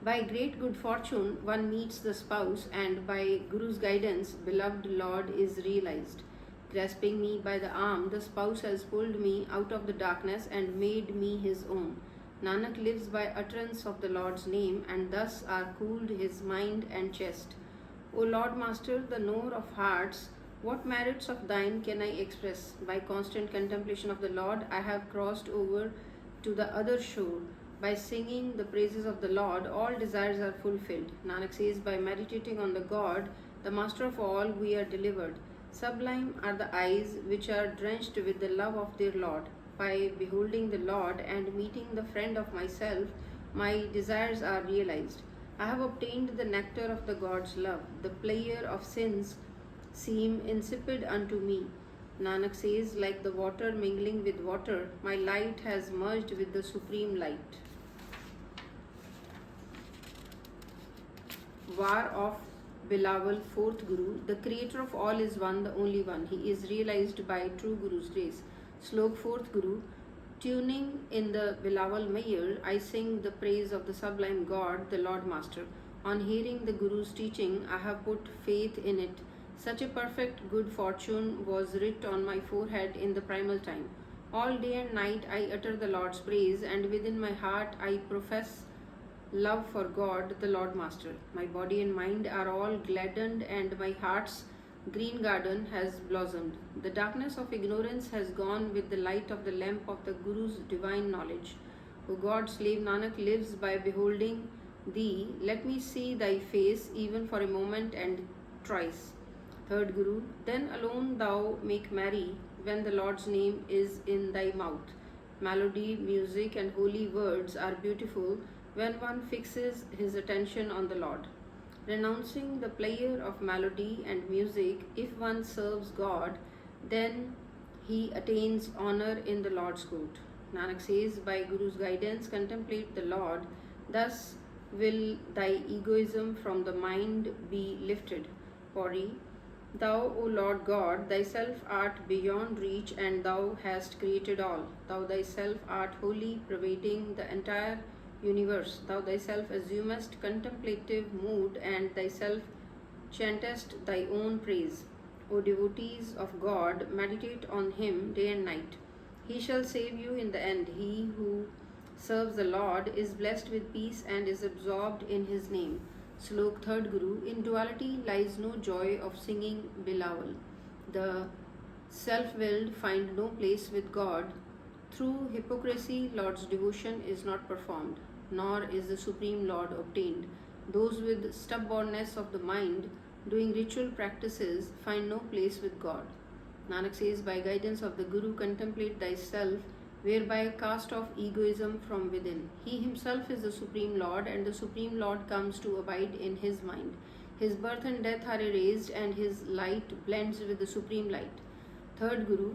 By great good fortune, one meets the spouse, and by Guru's guidance, beloved Lord is realized. Grasping me by the arm, the spouse has pulled me out of the darkness and made me his own. Nanak lives by utterance of the Lord's name, and thus are cooled his mind and chest. O Lord Master, the knower of hearts, what merits of thine can I express? By constant contemplation of the Lord, I have crossed over to the other shore. By singing the praises of the Lord, all desires are fulfilled. Nanak says, by meditating on the God, the Master of all, we are delivered. Sublime are the eyes which are drenched with the love of their Lord. By beholding the Lord and meeting the friend of myself, my desires are realized. I have obtained the nectar of the God's love. The player of sins seem insipid unto me. Nanak says, like the water mingling with water, my light has merged with the supreme light. War of Bilawal, fourth Guru. The creator of all is one, the only one. He is realized by true Guru's grace. Slok, fourth Guru. Tuning in the Bilawal Mayar, I sing the praise of the sublime God, the Lord Master. On hearing the Guru's teaching, I have put faith in it. Such a perfect good fortune was writ on my forehead in the primal time. All day and night I utter the Lord's praise, and within my heart I profess love for God, the Lord Master. My body and mind are all gladdened, and my heart's green garden has blossomed. The darkness of ignorance has gone with the light of the lamp of the Guru's divine knowledge. O God, slave Nanak lives by beholding thee. Let me see thy face even for a moment and thrice. Third Guru. Then alone thou make merry when the Lord's name is in thy mouth. Melody, music, and holy words are beautiful when one fixes his attention on the Lord. Renouncing the player of melody and music, if one serves God, then he attains honor in the Lord's court. Nanak says, by Guru's guidance, contemplate the Lord. Thus will thy egoism from the mind be lifted. Pori. Thou, O Lord God, thyself art beyond reach, and thou hast created all. Thou thyself art wholly pervading the entire universe. Thou thyself assumest contemplative mood, and thyself chantest thy own praise. O devotees of God, meditate on him day and night. He shall save you in the end. He who serves the Lord is blessed with peace and is absorbed in his name. Slok, third Guru. In duality lies no joy of singing Bilawal. The self-willed find no place with God. Through hypocrisy, Lord's devotion is not performed, nor is the Supreme Lord obtained. Those with stubbornness of the mind, doing ritual practices, find no place with God. Nanak says, by guidance of the Guru, contemplate thyself, whereby cast off egoism from within. He himself is the Supreme Lord, and the Supreme Lord comes to abide in his mind. His birth and death are erased, and his light blends with the Supreme Light. Third Guru.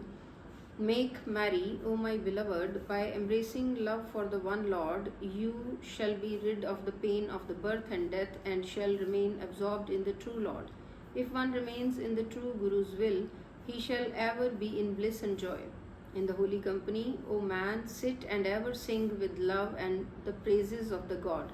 Make merry, O my beloved, by embracing love for the one Lord, you shall be rid of the pain of the birth and death, and shall remain absorbed in the true Lord. If one remains in the true Guru's will, he shall ever be in bliss and joy. In the holy company, O man, sit and ever sing with love and the praises of the God.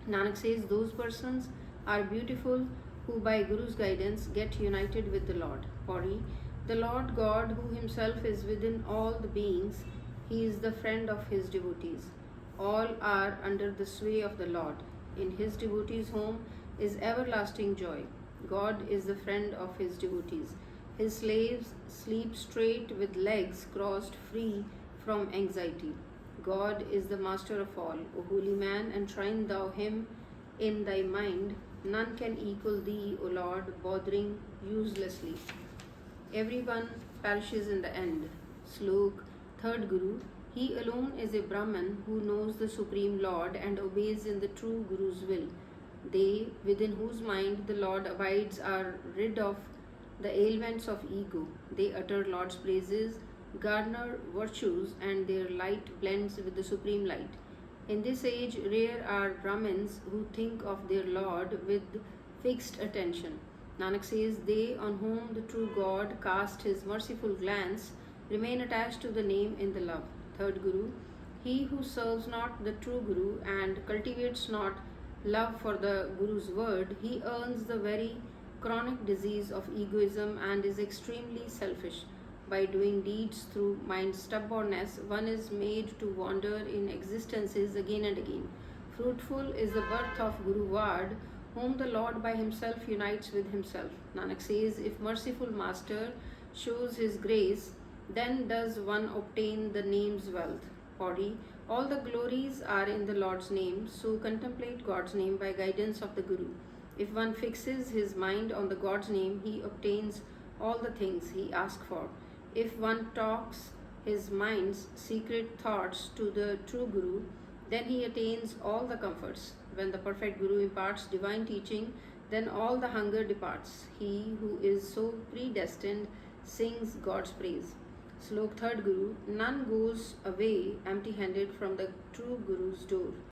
Nanak says, those persons are beautiful who by Guru's guidance get united with the Lord. Pori. The Lord God, who himself is within all the beings, he is the friend of his devotees. All are under the sway of the Lord. In his devotees' home is everlasting joy. God is the friend of his devotees. His slaves sleep straight with legs crossed, free from anxiety. God is the master of all. O holy man, enshrine thou him in thy mind. None can equal thee, O Lord, bothering uselessly. Everyone perishes in the end. Slok, third Guru. He alone is a Brahman who knows the Supreme Lord and obeys in the true Guru's will. They, within whose mind the Lord abides, are rid of the ailments of ego. They utter Lord's praises, garner virtues, and their light blends with the Supreme Light. In this age, rare are Brahmins who think of their Lord with fixed attention. Nanak says, they on whom the true God cast his merciful glance remain attached to the name in the love. Third Guru. He who serves not the true Guru and cultivates not love for the Guru's word, he earns the very chronic disease of egoism and is extremely selfish. By doing deeds through mind stubbornness, one is made to wander in existences again and again. Fruitful is the birth of Guru Ward, whom the Lord by himself unites with himself. Nanak says, if merciful Master shows his grace, then does one obtain the name's wealth. Body. All the glories are in the Lord's name, so contemplate God's name by guidance of the Guru. If one fixes his mind on the God's name, he obtains all the things he asks for. If one talks his mind's secret thoughts to the true Guru, then he attains all the comforts. When the perfect Guru imparts divine teaching, then all the hunger departs. He who is so predestined sings God's praise. Slok 3rd Guru. None goes away empty handed from the true Guru's door.